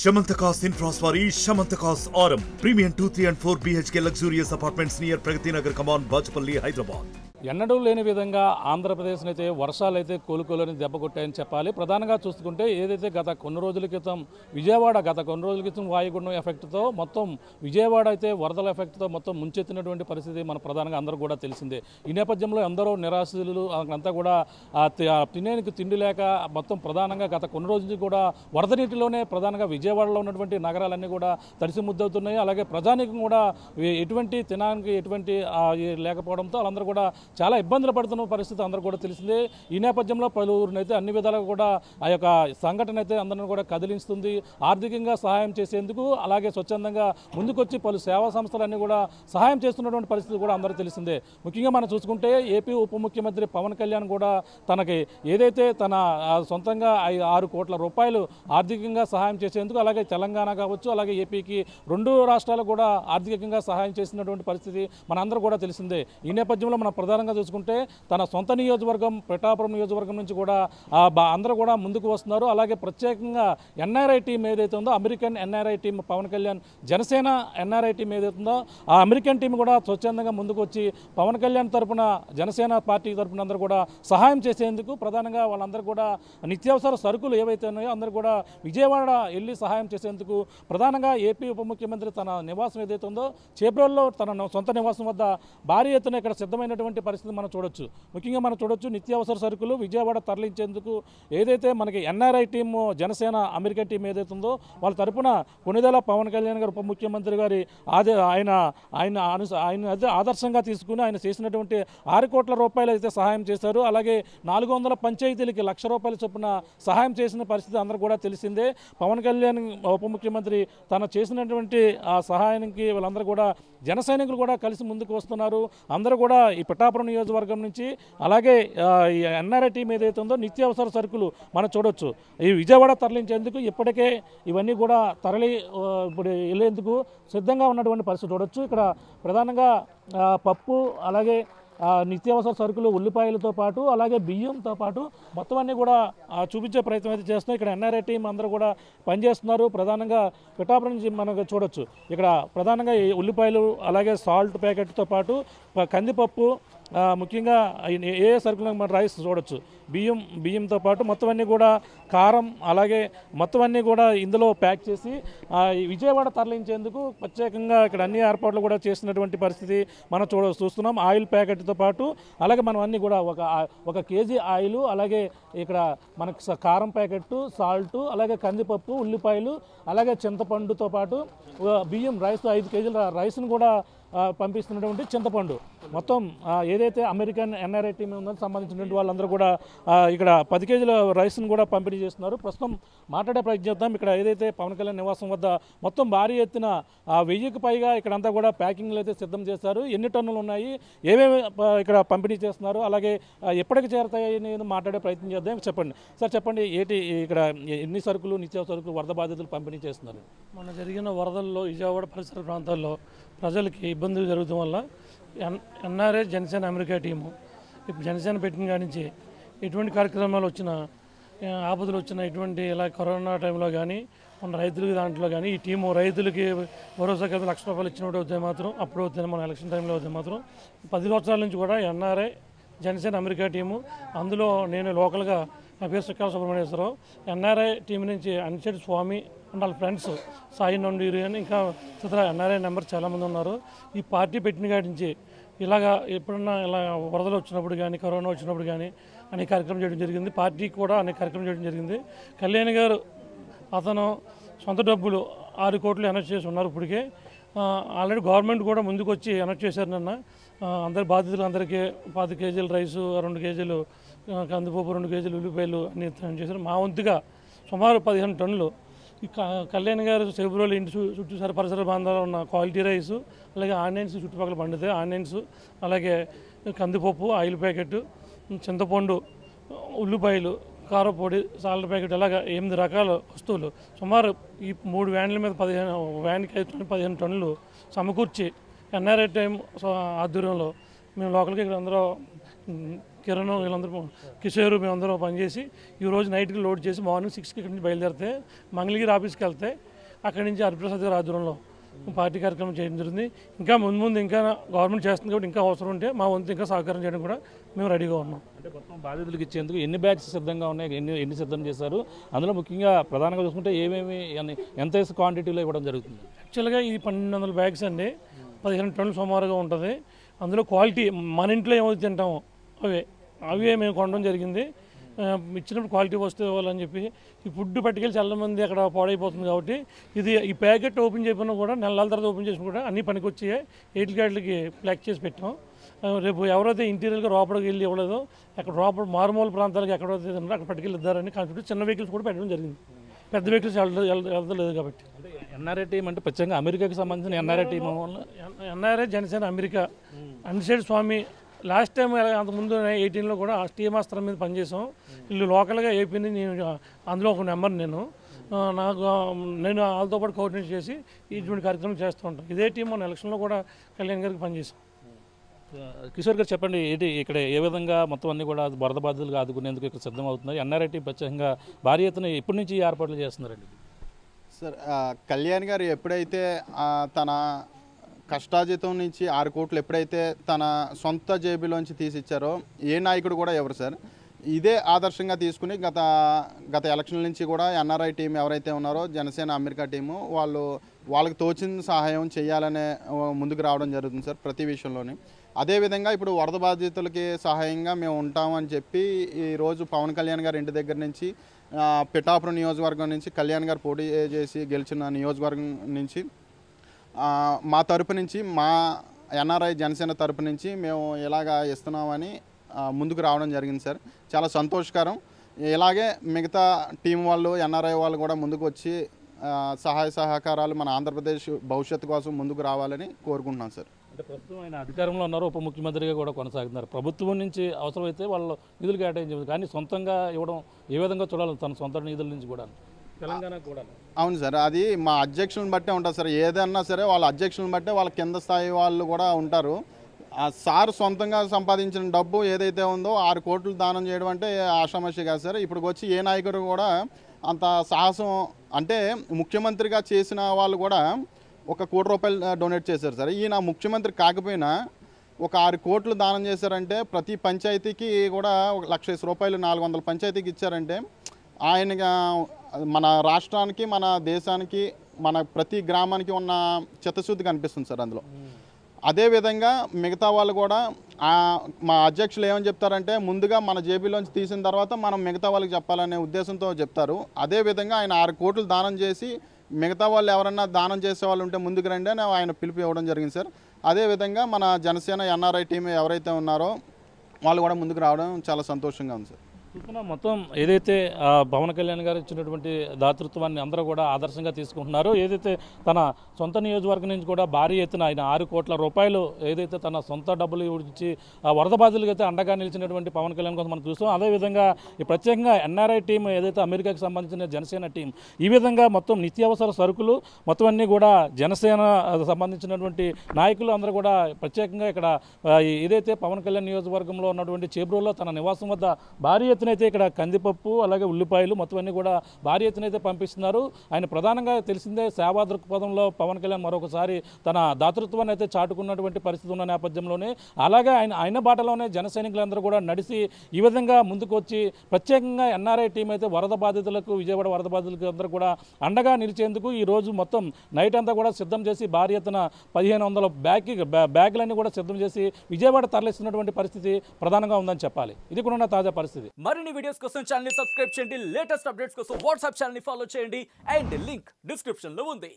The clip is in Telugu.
Shamantakas Infraswari, Shamantakas Aurum. Premium 2, 3 and 4 BHK luxurious apartments near Pragati Nagar, Kaman, Bajpalli, Hyderabad. ఎన్నడూ లేని విధంగా ఆంధ్రప్రదేశ్ని అయితే వర్షాలు అయితే కోలుకోలేని దెబ్బ కొట్టాయని చెప్పాలి. ప్రధానంగా చూసుకుంటే ఏదైతే గత కొన్ని రోజుల క్రితం వాయుగుండం ఎఫెక్ట్తో మొత్తం విజయవాడ అయితే వరదల ఎఫెక్ట్తో మొత్తం ముంచెత్తినటువంటి పరిస్థితి మన ప్రధానంగా అందరూ కూడా తెలిసిందే. ఈ నేపథ్యంలో అందరూ నిరాశలు అంతా కూడా తినేందుకు తిండి లేక మొత్తం ప్రధానంగా గత కొన్ని రోజుల నుంచి కూడా వరద నీటిలోనే ప్రధానంగా విజయవాడలో ఉన్నటువంటి నగరాలన్నీ కూడా తడిసి ముద్దవుతున్నాయి. అలాగే ప్రజానీకం కూడా ఎటువంటి తినడానికి ఎటువంటి లేకపోవడంతో వాళ్ళందరూ కూడా చాలా ఇబ్బందులు పడుతున్న పరిస్థితి అందరూ కూడా తెలిసిందే. ఈ నేపథ్యంలో పలువురినైతే అన్ని విధాలుగా కూడా ఆ యొక్క సంఘటన అయితే అందరిని కూడా కదిలిస్తుంది. ఆర్థికంగా సహాయం చేసేందుకు అలాగే స్వచ్ఛందంగా ముందుకొచ్చి పలు సేవా సంస్థలన్నీ కూడా సహాయం చేస్తున్నటువంటి పరిస్థితి కూడా అందరూ తెలిసిందే. ముఖ్యంగా మనం చూసుకుంటే ఏపీ ఉప ముఖ్యమంత్రి పవన్ కళ్యాణ్ కూడా తనకి ఏదైతే తన సొంతంగా 6 కోట్ల రూపాయలు ఆర్థికంగా సహాయం చేసేందుకు అలాగే తెలంగాణ కావచ్చు అలాగే ఏపీకి 2 రాష్ట్రాలు కూడా ఆర్థికంగా సహాయం చేసినటువంటి పరిస్థితి మనందరూ కూడా తెలిసిందే. ఈ నేపథ్యంలో మనం ప్రధానంగా చూసుకుంటే తన సొంత నియోజకవర్గం పిఠాపురం నియోజకవర్గం నుంచి కూడా అందరూ కూడా ముందుకు వస్తున్నారు. అలాగే ప్రత్యేకంగా ఎన్ఆర్ఐ టీం ఏదైతే ఉందో American NRI team Pawan Kalyan Janasena NRI team ఏదైతే ఉందో ఆ అమెరికన్ టీం కూడా స్వచ్ఛందంగా ముందుకు వచ్చి పవన్ కళ్యాణ్ తరపున జనసేన పార్టీ తరపున అందరూ కూడా సహాయం చేసేందుకు ప్రధానంగా వాళ్ళందరూ కూడా నిత్యావసర సరుకులు ఏవైతే ఉన్నాయో అందరూ కూడా విజయవాడ వెళ్ళి సహాయం చేసేందుకు ప్రధానంగా ఏపీ ఉప ముఖ్యమంత్రి తన నివాసం ఏదైతే ఉందో చేబ్రోల్లో తన సొంత నివాసం వద్ద భారీ ఎత్తున ఇక్కడ సిద్ధమైనటువంటి పరిస్థితి మనం చూడొచ్చు. ముఖ్యంగా మనం చూడొచ్చు నిత్యావసర సరుకులు విజయవాడ తరలించేందుకు ఏదైతే మనకి NRI team Janasena American team ఏదైతే ఉందో వాళ్ళ తరపున కొనిదెల పవన్ కళ్యాణ్ గారు ఉప ముఖ్యమంత్రి గారి ఆయన ఆదర్శంగా తీసుకుని ఆయన చేసినటువంటి 6 కోట్ల రూపాయలు అయితే సహాయం చేశారు. అలాగే 400 పంచాయతీలకి 1,00,000 రూపాయల చొప్పున సహాయం చేసిన పరిస్థితి అందరూ కూడా తెలిసిందే. పవన్ కళ్యాణ్ ఉప ముఖ్యమంత్రి తను చేసినటువంటి ఆ సహాయానికి వాళ్ళందరూ కూడా జన సైనికులు కూడా కలిసి ముందుకు వస్తున్నారు. అందరూ కూడా ఈ పిఠాపురం నియోజకవర్గం నుంచి అలాగే ఈ ఎన్ఆర్ఐ టీం ఏదైతే ఉందో నిత్యావసర సరుకులు మనం చూడొచ్చు. ఈ విజయవాడ తరలించేందుకు ఇప్పటికే ఇవన్నీ కూడా ఇప్పుడు వెళ్ళేందుకు సిద్ధంగా ఉన్నటువంటి పరిస్థితి చూడొచ్చు. ఇక్కడ ప్రధానంగా పప్పు అలాగే నిత్యావసర సరుకులు ఉల్లిపాయలతో పాటు అలాగే బియ్యంతో పాటు మొత్తం అన్నీ కూడా చూపించే ప్రయత్నం అయితే చేస్తున్నాం. ఇక్కడ ఎన్ఆర్ఐ టీం అందరూ కూడా పనిచేస్తున్నారు. ప్రధానంగా పిఠాపురం నుంచి మనకు చూడొచ్చు. ఇక్కడ ప్రధానంగా ఉల్లిపాయలు అలాగే సాల్ట్ ప్యాకెట్తో పాటు కందిపప్పు ముఖ్యంగా ఏ సరుకులు మన రైస్ చూడొచ్చు. బియ్యంతో పాటు మొత్తం అన్నీ కూడా కారం అలాగే మొత్తం అన్నీ కూడా ఇందులో ప్యాక్ చేసి విజయవాడ తరలించేందుకు ప్రత్యేకంగా ఇక్కడ అన్ని ఏర్పాట్లు కూడా చేసినటువంటి పరిస్థితి మనం చూస్తున్నాం. ఆయిల్ ప్యాకెట్తో పాటు అలాగే మనం అన్నీ కూడా ఒక కేజీ ఆయిల్ అలాగే ఇక్కడ మనకు కారం ప్యాకెట్ సాల్ట్ అలాగే కందిపప్పు ఉల్లిపాయలు అలాగే చింతపండుతో పాటు బియ్యం రైస్ 5 కేజీల రైస్ను కూడా పంపిస్తున్నటువంటి చింతపండు మొత్తం ఏదైతే అమెరికన్ ఎన్ఆర్ఐ టీం ఉందో సంబంధించినటువంటి వాళ్ళందరూ కూడా ఇక్కడ 10 కేజీల రైస్ను కూడా పంపిణీ చేస్తున్నారు. ప్రస్తుతం మాట్లాడే ప్రయత్నం చేద్దాం. ఇక్కడ ఏదైతే పవన్ కళ్యాణ్ నివాసం వద్ద మొత్తం భారీ ఎత్తున 1000కి పైగా ఇక్కడంతా కూడా ప్యాకింగ్లు అయితే సిద్ధం చేస్తారు. ఎన్ని టన్నులు ఉన్నాయి ఏమేమి ఇక్కడ పంపిణీ చేస్తున్నారు అలాగే ఎప్పటికి చేరతాయని మాట్లాడే ప్రయత్నం చేద్దాం. చెప్పండి సార్, చెప్పండి ఏంటి ఇక్కడ ఎన్ని సరుకులు నిత్యావసర సరుకులు వరద బాధితులు పంపిణీ చేస్తున్నారు? మొన్న జరిగిన వరదల్లో విజయవాడ పరిసర ప్రాంతాల్లో ప్రజలకి ఇబ్బందులు జరగడం వల్ల ఎన్ఆర్ఐ జనసేన అమెరికా టీము ఇప్పుడు జనసేన పెట్టిన కాడి నుంచి ఎటువంటి కార్యక్రమాలు వచ్చినా ఆపదలు వచ్చినా ఇటువంటి ఇలా కరోనా టైంలో కానీ మన రైతులకి దాంట్లో కానీ ఈ టీము రైతులకి భరోసా కింద 1,00,000 రూపాయలు ఇచ్చినప్పుడు అవుతాయి మాత్రం అప్పుడు అవుతుంది మన ఎలక్షన్ టైంలో అవుతాయి మాత్రం 10 సంవత్సరాల నుంచి కూడా ఎన్ఆర్ఐ జనసేన అమెరికా టీము అందులో నేను లోకల్గా నా పేరు సుక్కాల సుబ్రహ్మణ్యేశ్వరరావు ఎన్ఆర్ఐ టీం నుంచి అనిచెట్టి స్వామి అండ్ వాళ్ళ ఫ్రెండ్స్ సాయి నొండూరి అని ఇంకా ఇతర ఎన్ఆర్ఐ నెంబర్ చాలామంది ఉన్నారు. ఈ పార్టీ పెట్టిన కాడి నుంచి ఇలాగా ఎప్పుడన్నా ఇలా వరదలు వచ్చినప్పుడు కానీ కరోనా వచ్చినప్పుడు కానీ అనేక కార్యక్రమం చేయడం జరిగింది. పార్టీకి కూడా అనేక కార్యక్రమం చేయడం జరిగింది. కళ్యాణ్ గారు అతను సొంత డబ్బులు 6 కోట్లు అనౌన్స్ చేసి ఉన్నారు. ఇప్పటికే ఆల్రెడీ గవర్నమెంట్ కూడా ముందుకు వచ్చి అనౌన్స్ చేశారు. నిన్న అందరి బాధితులందరికీ 10 కేజీలు రైసు 2 కేజీలు కందిపప్పు 2 కేజీలు ఉల్లిపాయలు అన్ని చేశారు. మా వంతుగా సుమారు 15 టన్నులు ఈ కళ్యాణ్ గారు ఫిబ్రవరి ఇంటి చుట్టూ పరిసర ప్రాంతాల్లో ఉన్న క్వాలిటీ రైసు అలాగే ఆనియన్స్ చుట్టుపక్కల పండితే ఆనియన్స్ అలాగే కందిపప్పు ఆయిల్ ప్యాకెట్ చింతపండు ఉల్లిపాయలు కారపొడి సాల్ట్ ప్యాకెట్ అలాగే 8 రకాల వస్తువులు సుమారు ఈ 3 వ్యాన్ల మీద 15 టన్నులు సమకూర్చి ఎన్ఆర్ఐ టైం ఆధ్వర్యంలో మేము లోకల్గా ఇక్కడ అందరూ కిరణ్ వీళ్ళందరూ కిషోర్ మేమందరం పనిచేసి ఈరోజు నైట్కి లోడ్ చేసి మార్నింగ్ 6కి ఇక్కడ నుంచి బయలుదేరితే మంగళగిరి ఆఫీస్కి వెళ్తే అక్కడి నుంచి హరిప్రసాద్ గారి ఆధ్వర్యంలో పార్టీ కార్యక్రమం చేయడం జరిగింది. ఇంకా ముందు ఇంకా గవర్నమెంట్ చేస్తుంది కాబట్టి ఇంకా అవసరం ఉంటే మా వంతు ఇంకా సహకారం చేయడం కూడా మేము రెడీగా ఉన్నాం. అంటే మొత్తం బాధితులకు ఇచ్చేందుకు ఎన్ని బ్యాగ్స్ సిద్ధంగా ఉన్నాయి, ఎన్ని సిద్ధం చేశారు, అందులో ముఖ్యంగా ప్రధానంగా చూసుకుంటే ఏమేమి ఎంత క్వాంటిటీలో ఇవ్వడం జరుగుతుంది? యాక్చువల్గా ఇది 1200 బ్యాగ్స్ అండి, 15 టన్నులు సుమారుగా ఉంటుంది. అందులో క్వాలిటీ మన ఇంట్లో ఏమైతే తింటామో అవే మేము కొనడం జరిగింది. ఇచ్చినప్పుడు క్వాలిటీ వస్తే ఇవ్వాలని చెప్పి ఈ ఫుడ్ పట్టుకెళ్ళి చాలా మంది అక్కడ పాడైపోతుంది కాబట్టి ఈ ప్యాకెట్ ఓపెన్ చేయకుండా కూడా నెలల తర్వాత ఓపెన్ చేసి కూడా అన్ని పనికి వచ్చి 8 గార్డులకి ప్యాక్ చేసి పెట్టాం. రేపు ఎవరైతే ఇంటీరియర్గా లోపలికి వెళ్ళి ఇవ్వలేదో అక్కడ లోపల మారుమూల ప్రాంతాలకు ఎక్కడైతే అక్కడ పట్టుకెళ్ళి ఇద్దారని కాన్సెప్ట్ చిన్న వెహికల్స్ కూడా పెట్టడం జరిగింది. పెద్ద వెహికల్స్ వెళ్తలేదు కాబట్టి. ఎన్ఆర్ఐ టీం అంటే ప్రత్యేకంగా అమెరికాకి సంబంధించిన NRI team, NRI Janasena America అన్సైడ్ స్వామి లాస్ట్ టైం అంతకుముందు 18లో కూడా టీమాస్త్రం మీద పనిచేసాం. వీళ్ళు లోకల్గా ఏపీని నేను అందులో ఒక నెంబర్ నేను వాళ్ళతో పాటు కోఆర్డినేట్ చేసి ఇటువంటి కార్యక్రమం చేస్తూ ఉంటాను. ఇదే టీం మన ఎలక్షన్లో కూడా కళ్యాణ్ గారికి పనిచేసాం. కిషోర్ గారు చెప్పండి, ఏంటి ఇక్కడ ఏ విధంగా మొత్తం అన్ని కూడా వరద బాధితులుగా ఆదుకునేందుకు ఇక్కడ సిద్ధం అవుతున్నారు? ఎన్ఆర్ఐ టీం ప్రత్యేకంగా భారీ ఎత్తున ఎప్పటి నుంచి ఏర్పాట్లు చేస్తున్నారండి? సార్, కళ్యాణ్ గారు ఎప్పుడైతే తన కష్టాజీతం నుంచి 6 కోట్లు ఎప్పుడైతే తన సొంత జేబులోంచి తీసిచ్చారో ఏ నాయకుడు కూడా ఎవరు సార్ ఇదే ఆదర్శంగా తీసుకుని గత ఎలక్షన్ల నుంచి కూడా ఎన్ఆర్ఐ టీం ఎవరైతే ఉన్నారో జనసేన అమెరికా టీము వాళ్ళకి తోచిన సహాయం చేయాలనే ముందుకు రావడం జరుగుతుంది సార్ ప్రతి విషయంలోని. అదేవిధంగా ఇప్పుడు వరద బాధితులకి సహాయంగా మేము ఉంటామని చెప్పి ఈరోజు పవన్ కళ్యాణ్ గారి ఇంటి దగ్గర నుంచి పిఠాపురం నియోజకవర్గం నుంచి కళ్యాణ్ గారు పోటీ చేసి గెలిచిన నియోజకవర్గం నుంచి మా తరపు నుంచి మా ఎన్ఆర్ఐ జనసేన తరపు నుంచి మేము ఇలాగా ఇస్తున్నామని ముందుకు రావడం జరిగింది సార్. చాలా సంతోషకరం. ఇలాగే మిగతా టీం వాళ్ళు ఎన్ఆర్ఐ వాళ్ళు కూడా ముందుకు వచ్చి సహాయ సహకారాలు మన ఆంధ్రప్రదేశ్ భవిష్యత్తు కోసం ముందుకు రావాలని కోరుకుంటున్నాం సార్. అంటే ప్రస్తుతం ఆయన అధికారంలో ఉన్నారు, ఉప ముఖ్యమంత్రిగా కూడా కొనసాగుతున్నారు. ప్రభుత్వం నుంచి అవసరమైతే వాళ్ళు నిధులు కేటాయించారు, కానీ సొంతంగా ఇవ్వడం ఏ విధంగా చూడాలి? తన సొంత నిధుల నుంచి కూడా తెలంగాణకు కూడా. అవును సార్, అది మా అధ్యక్షులను బట్టే ఉంటుంది సార్. ఏదన్నా సరే వాళ్ళ అధ్యక్షులను బట్టే వాళ్ళ కింద స్థాయి వాళ్ళు కూడా ఉంటారు. సార్ సొంతంగా సంపాదించిన డబ్బు ఏదైతే ఉందో 6 కోట్లు దానం చేయడం అంటే ఆషామాషి కాదు సార్. ఇప్పటికి వచ్చి ఏ నాయకుడు కూడా అంత సాహసం, అంటే ముఖ్యమంత్రిగా చేసిన వాళ్ళు కూడా 1 కోటి రూపాయలు డొనేట్ చేశారు సార్. ఈయన ముఖ్యమంత్రి కాకపోయినా ఒక 6 కోట్లు దానం చేశారంటే ప్రతి పంచాయతీకి కూడా 1,00,000 రూపాయలు 400 పంచాయతీకి ఇచ్చారంటే ఆయనగా మన రాష్ట్రానికి, మన దేశానికి, మన ప్రతి గ్రామానికి ఉన్న చిత్తశుద్ధి కనిపిస్తుంది సార్ అందులో. అదేవిధంగా మిగతా వాళ్ళు కూడా మా అధ్యక్షులు ఏమని చెప్తారంటే ముందుగా మన జేబీలోంచి తీసిన తర్వాత మనం మిగతా వాళ్ళకి చెప్పాలనే ఉద్దేశంతో చెప్తారు. అదేవిధంగా ఆయన 6 కోట్లు దానం చేసి మిగతా వాళ్ళు ఎవరన్నా దానం చేసే వాళ్ళు ఉంటే ముందుకు రండి అని ఆయన పిలుపు ఇవ్వడం జరిగింది సార్. అదేవిధంగా మన జనసేన ఎన్ఆర్ఐ టీం ఎవరైతే ఉన్నారో వాళ్ళు కూడా ముందుకు రావడం చాలా సంతోషంగా ఉంది సార్. మొత్తం ఏదైతే పవన్ కళ్యాణ్ గారు ఇచ్చినటువంటి దాతృత్వాన్ని అందరూ కూడా ఆదర్శంగా తీసుకుంటున్నారో, ఏదైతే తన సొంత నియోజకవర్గం నుంచి కూడా భారీ ఎత్తున ఆయన 6 కోట్ల రూపాయలు ఏదైతే తన సొంత డబ్బులు ఇచ్చి వరద బాధితులకు అయితే అండగా నిలిచినటువంటి పవన్ కళ్యాణ్ కోసం మనం చూస్తాం. అదేవిధంగా ఈ ప్రత్యేకంగా ఎన్ఆర్ఐ టీం ఏదైతే అమెరికాకి సంబంధించిన జనసేన టీం ఈ విధంగా మొత్తం నిత్యావసర సరుకులు మొత్తం అన్నీ కూడా జనసేన సంబంధించినటువంటి నాయకులు అందరూ కూడా ప్రత్యేకంగా ఇక్కడ ఏదైతే పవన్ కళ్యాణ్ నియోజకవర్గంలో ఉన్నటువంటి చేబ్రోల్లో తన నివాసం వద్ద భారీ ఎత్తున అయితే ఇక్కడ కందిపప్పు అలాగే ఉల్లిపాయలు మొత్తం అన్నీ కూడా భారీ ఎత్తున అయితే పంపిస్తున్నారు. ఆయన ప్రధానంగా తెలిసిందే సేవా దృక్పథంలో పవన్ కళ్యాణ్ మరొకసారి తన దాతృత్వాన్ని అయితే చాటుకున్నటువంటి పరిస్థితి ఉన్న నేపథ్యంలోనే అలాగే ఆయన బాటలోనే జన సైనికులందరూ కూడా నడిచి ఈ విధంగా ముందుకు వచ్చి ప్రత్యేకంగా ఎన్ఆర్ఐ టీం అయితే వరద బాధితులకు, విజయవాడ వరద బాధితులకు అందరూ కూడా అండగా నిలిచేందుకు ఈ రోజు మొత్తం నైట్ అంతా కూడా సిద్ధం చేసి భారీ ఎత్తున 1500 బ్యాగులన్నీ కూడా సిద్ధం చేసి విజయవాడ తరలిస్తున్నటువంటి పరిస్థితి ప్రధానంగా ఉందని చెప్పాలి. ఇది కూడా ఉన్న తాజా పరిస్థితి. మరిన్ని వీడియోస్ కోసం ఛానల్ ని సబ్స్క్రైబ్ చేయండి, లేటెస్ట్ అప్డేట్స్ కోసం వాట్సాప్ ఛానల్ ని ఫాలో చేయండి అండ్ లింక్ డిస్క్రిప్షన్ లో ఉంది.